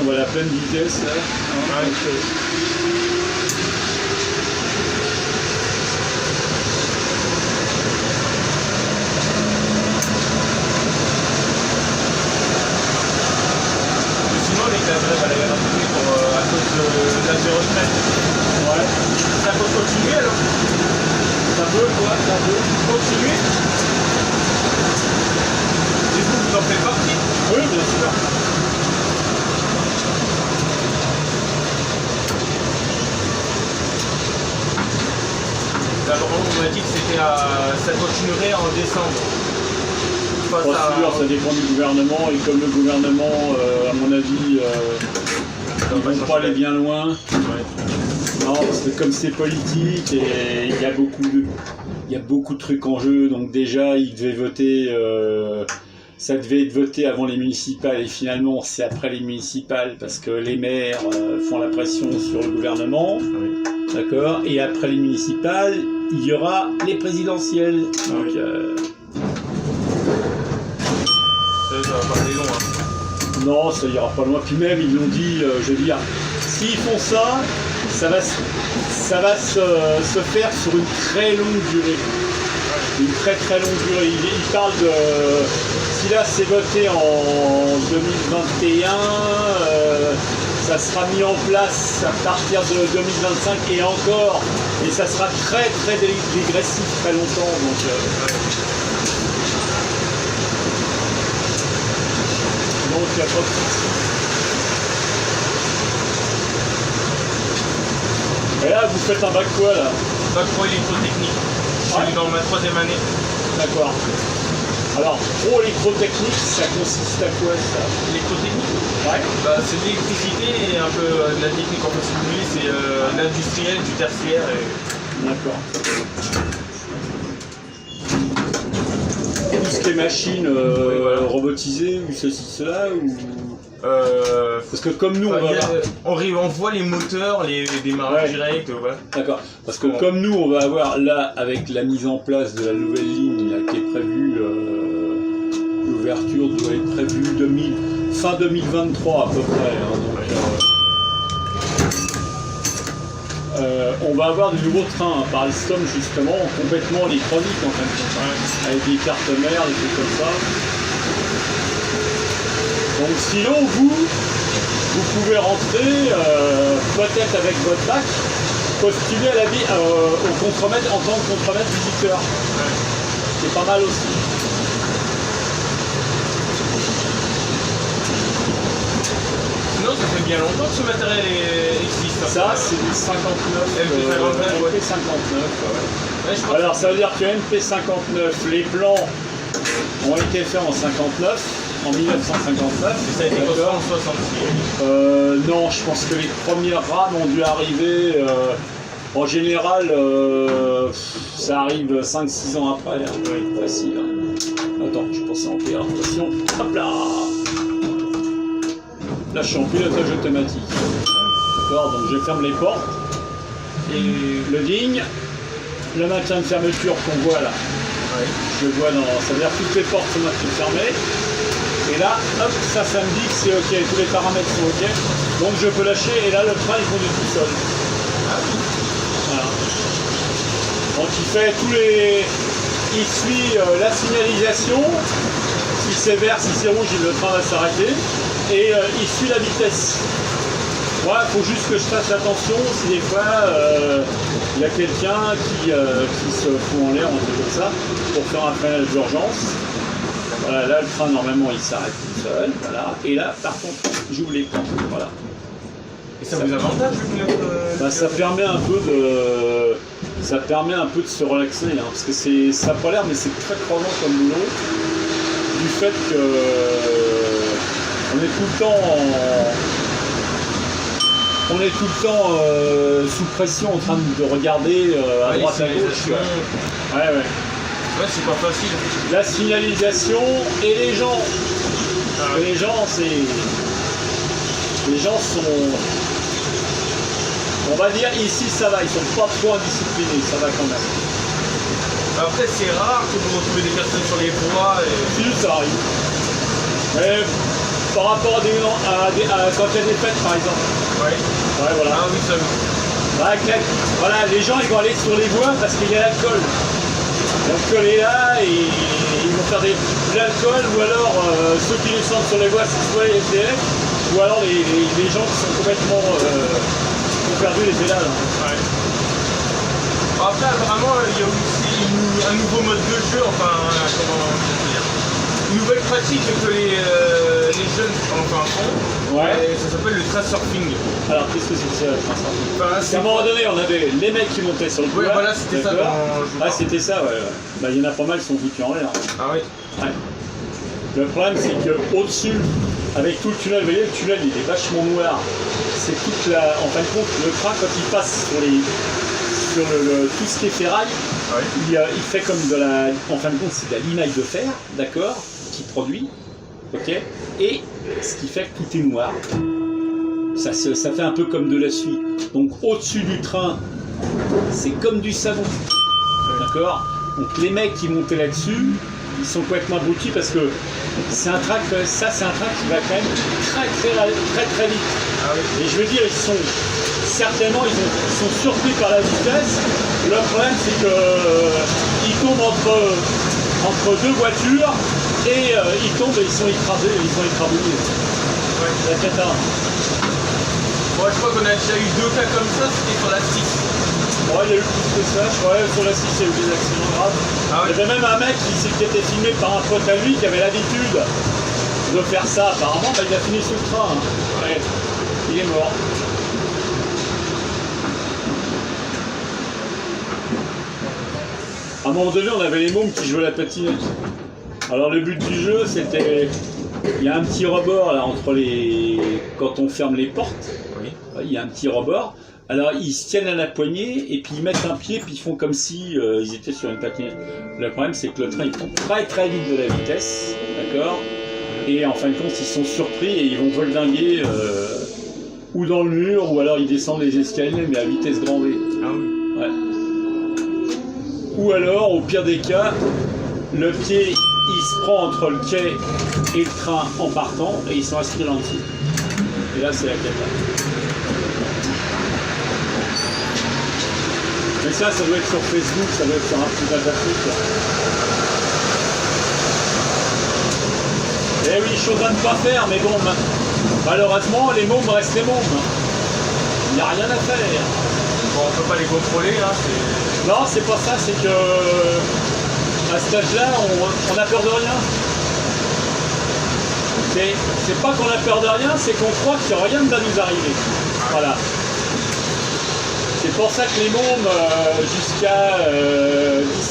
on va à la pleine vitesse là. Ouais. Sinon, les classes à la à cause de l'atmosphère. Ouais. Ça peut continuer alors? Ça peut quoi? Ça peut. Continuer? Et vous en faites partie? Oui, bien sûr. Alors, on m'a dit que ça continuerait en décembre. Pas sûr, ça dépend du gouvernement et comme le gouvernement, à mon avis, ils ne vont pas aller bien loin. Ouais. Non, parce que comme c'est politique et il y a beaucoup de trucs en jeu, donc déjà ils devaient voter, ça devait être voté avant les municipales et finalement c'est après les municipales parce que les maires font la pression sur le gouvernement, Oui. d'accord, et après les municipales il y aura les présidentielles. Donc, Ça va pas aller long. Hein. non, ça ira pas loin. Puis même, ils l'ont dit, je veux dire, s'ils font ça, ça va se faire sur une très longue durée. Une très très longue durée. Ils parlent de... Si là c'est voté en 2021, ça sera mis en place à partir de 2025 et encore. Et ça sera très très dégressif très longtemps. Donc, il n'y a pas de souci. Et là, vous faites un bac quoi là? Bac pro électrotechnique. Je suis dans ma 3e année. D'accord. Alors, pro électrotechnique, ça consiste à quoi ça? Électrotechnique? Ouais. Bah, c'est de l'électricité et un peu de la technique en fait, si vous voulez, c'est l'industriel, du tertiaire. D'accord. Tout ce qui est machine voilà. robotisée ou ceci, cela ou... Parce que comme nous, on voit les moteurs, les démarrages directs, voilà. D'accord. Parce que comme nous, on va avoir là, avec la mise en place de la nouvelle ligne là, qui est prévue, l'ouverture doit être prévue fin 2023 à peu près. Hein, donc, on va avoir de nouveaux trains par Alstom justement, complètement électroniques en fin de compte, avec des cartes mères, des trucs comme ça. Donc sinon vous pouvez rentrer peut-être avec votre bac, postuler à au contremaître en tant que contremaître visiteur. C'est pas mal aussi. Sinon ça fait bien longtemps que ce matériel existe. Ça c'est du 59. MP59. Ouais, alors ça veut dire que MP59, les plans ont été faits en 59. En 1959. Et ça a été construit en 66. Non, je pense que les premières rames ont dû arriver. En général, ça arrive 5-6 ans après. Hein. Oui, facile. Hein. Attends, je pensais en PA. Attention. Hop là. Là, je suis en pilotage automatique. D'accord, donc je ferme les portes. Et le digne, le maintien de fermeture qu'on voit là. Ouais. Je le vois dans. Ça veut dire que toutes les portes sont maintenant fermées. Et là, hop, ça me dit que c'est ok, tous les paramètres sont ok. Donc je peux lâcher et là le train il conduit tout seul. Voilà. Donc il fait il suit la signalisation. Si c'est vert, si c'est rouge, le train va s'arrêter. Et il suit la vitesse. Ouais, il faut juste que je fasse attention si des fois il y a quelqu'un qui se fout en l'air, on fait comme ça, pour faire un freinage d'urgence. Voilà, là le train normalement il s'arrête tout seul, voilà. Et là par contre j'ouvre les portes, voilà. Et ça vous avantage ça permet un peu de se relaxer, hein, parce que ça n'a pas l'air mais c'est très crevant comme boulot. Du fait que on est tout le temps sous pression en train de regarder à droite à gauche. Ouais. Ouais, c'est pas facile. La signalisation et les gens. Les gens, sont... On va dire ici ça va, ils sont pas trop indisciplinés, ça va quand même. Après c'est rare que vous retrouvez des personnes sur les voies. Si, ça arrive. Mais par rapport à quand il y a des fêtes par exemple. Ouais. Ouais, voilà. Ah oui, ça oui. Voilà, les gens ils vont aller sur les voies parce qu'il y a l'alcool. L'alcool est là et ils vont faire de l'alcool ou alors ceux qui descendent sur les voies c'est soit les SDF ou alors les gens qui sont complètement qui ont perdu les pédales. Ouais. Après apparemment il y a aussi un nouveau mode de jeu, enfin comment dire, une nouvelle pratique que les jeunes font. Ouais. Et ça s'appelle le trash surfing. Alors qu'est-ce que c'est que ça le trash surfing? Enfin, À un moment donné on avait les mecs qui montaient sur le toit. Ouais, voilà, c'était ça d'accord. dont je vous Ah parle. c'était ça, ouais. Bah il y en a pas mal qui sont foutus en l'air. Ah oui. Ouais. Le problème c'est que au-dessus, avec tout le tunnel, vous voyez le tunnel il est vachement noir. C'est toute la. En fin de compte, le train quand il passe sur tout ce qui est ferraille, Ouais. il fait comme de la. En fin de compte, c'est de la limaille de fer, d'accord, qui produit. Ok. Et ce qui fait que tout est noir. Ça fait un peu comme de la suie. Donc au-dessus du train, c'est comme du savon. D'accord. Donc les mecs qui montaient là-dessus, ils sont complètement abrutis parce que c'est un train qui va quand même très vite. Ah oui. Et je veux dire, ils sont surpris par la vitesse. Le problème c'est que ils tombent entre deux voitures et ils tombent et ils sont écrasés, Ouais. La cata. Moi je crois qu'on a déjà eu 2 cas comme ça, c'était sur la 6. Ouais, il y a eu plus que ça, je crois, sur la 6 il y a eu des accidents graves. Ah oui. Il y avait même un mec qui était filmé par un pote à lui qui avait l'habitude de faire ça. Apparemment, bah, il a fini sous le train. Hein. Ouais. Il est mort. À un moment donné, on avait les mômes qui jouaient à la patinette. Alors le but du jeu, c'était... Il y a un petit rebord là entre les... Quand on ferme les portes, Oui. il y a un petit rebord. Alors ils se tiennent à la poignée et puis ils mettent un pied puis ils font comme si ils étaient sur une patinette. Le problème c'est que le train il prend très vite de la vitesse, d'accord. Et en fin de compte ils sont surpris et ils vont voldinguer ou dans le mur ou alors ils descendent les escaliers mais à vitesse grand V. Ah oui. Ouais. Ou alors au pire des cas, le pied il se prend entre le quai et le train en partant et ils sont assis en dessous. Et là c'est la cata. Mais ça doit être sur Facebook, ça doit être sur un petit tas de trucs. Eh oui, chose à ne pas faire, mais bon, malheureusement, les mômes restent les mômes. Il n'y a rien à faire. Bon, on peut pas les contrôler, hein, c'est... Non, c'est pas ça, c'est que à cet âge-là, on a peur de rien. C'est pas qu'on a peur de rien, c'est qu'on croit que rien ne va nous arriver. Voilà. C'est pour ça que les mômes, jusqu'à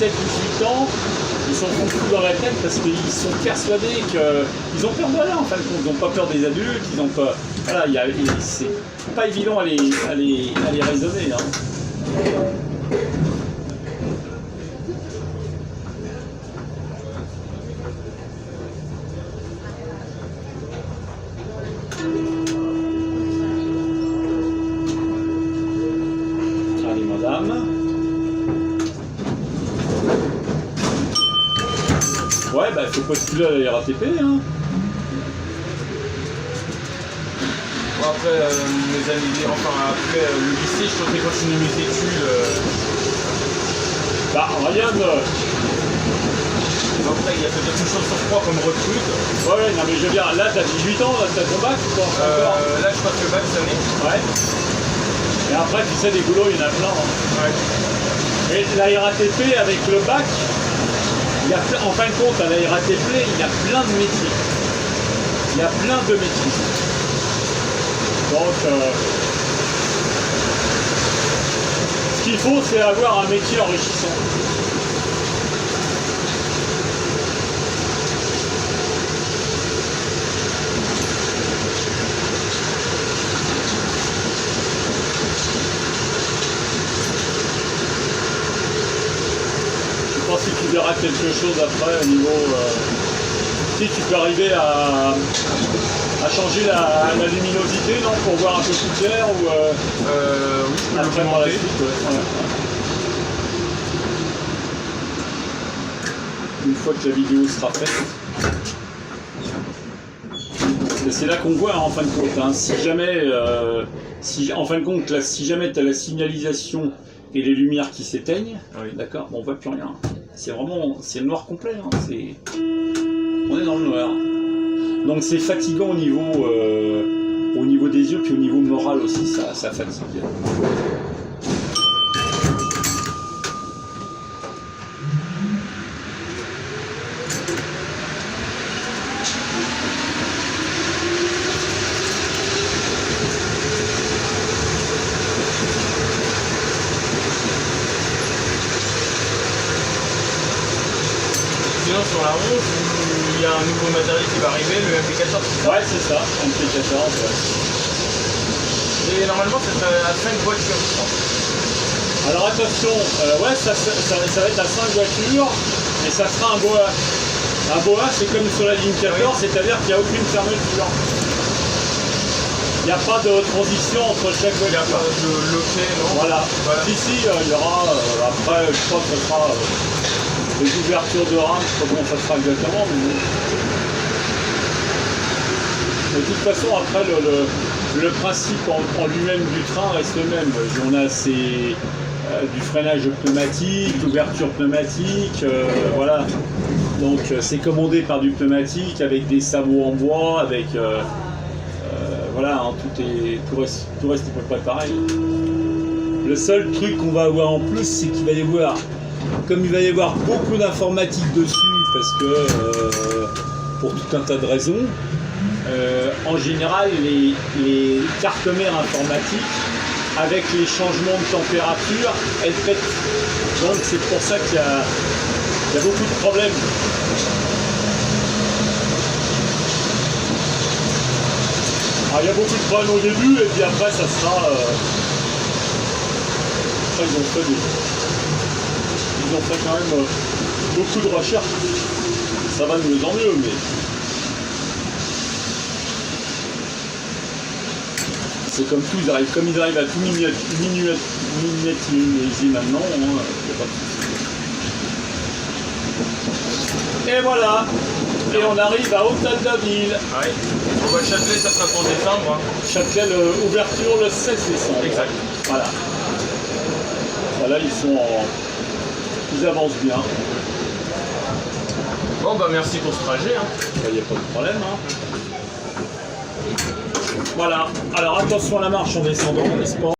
17-18 ans, ils sont confus dans la tête parce qu'ils sont persuadés qu'ils ont peur de rien en fin de compte. Ils n'ont pas peur des adultes, ils ont pas. Voilà, c'est pas évident à les raisonner. Hein. Allez, madame. Ouais, bah il faut postuler à la RATP, hein. Bon, après, mes années, enfin, après le lycée, je comptais continuer mes études. Bah, Ryan. Après, il y a peut-être une chance sur 3 qu'on me recrute. Ouais, non mais je veux dire, là t'as 18 ans, là t'as ton bac ou pas encore Là, je passe le bac cette année. Ouais. Et après, tu sais, des boulots, il y en a plein. Hein. Ouais. Et la RATP avec le bac, en fin de compte, à la RATP, il y a plein de métiers. Il y a plein de métiers. Donc, ce qu'il faut, c'est avoir un métier enrichissant. Je pense que tu verras quelque chose après au niveau... si tu peux arriver à changer la luminosité, non, pour voir un peu plus clair ou Oui, je peux après par la l'augmenter. suite, ouais. Une fois que la vidéo sera faite. Mais c'est là qu'on voit, hein, en fin de compte. Hein, si jamais, en fin de compte, là, si jamais tu as la signalisation et les lumières qui s'éteignent, Oui. d'accord, bon, on voit plus rien. C'est vraiment, c'est le noir complet. Hein, on est dans le noir. Donc c'est fatigant au niveau des yeux, puis au niveau moral aussi, ça fatigue. Sinon sur la 11, il y a un nouveau matériel qui va arriver, le MP14. Ouais, c'est ça, MP14. Ouais. Et normalement ça serait à 5 voitures, je crois. Alors attention, ouais, ça va être à 5 voitures, et ça sera un BOA. Un BOA, c'est comme sur la ligne 14, oui. C'est-à-dire qu'il n'y a aucune fermeture. Il n'y a pas de transition entre chaque voiture. Il n'y a pas de loquet, non? Voilà. Ici, il y aura, après, je crois que ce sera les ouvertures de rames, je sais pas comment ça sera exactement, mais de toute façon, après, le principe en lui-même du train reste le même. On a du freinage pneumatique, l'ouverture pneumatique, voilà. Donc c'est commandé par du pneumatique avec des sabots en bois, avec voilà, hein, tout reste à peu près pareil. Le seul truc qu'on va avoir en plus, c'est qu'il va y avoir, comme il va y avoir beaucoup d'informatique dessus, parce que pour tout un tas de raisons, en général, les cartes mères informatiques, avec les changements de température, elles pètent. Donc c'est pour ça qu'il y a beaucoup de problèmes. Alors, il y a beaucoup de problèmes au début, et puis après ça sera... Après, ils ont fait quand même beaucoup de recherches. Ça va de mieux en mieux, mais... C'est comme tout, comme ils arrivent à tout miniaturiser maintenant, il n'y a pas de souci. Et voilà, et on arrive à Hôtel-de-Ville. Ouais. Bon, bah, Châtelet, ça sera pour décembre. Hein. Châtelet, ouverture le 16 décembre. Exact. Voilà. Voilà, ils avancent bien. Bon, bah merci pour ce trajet. Il n'y a pas de problème. Hein. Voilà, alors attention à la marche en descendant, n'est-ce pas ?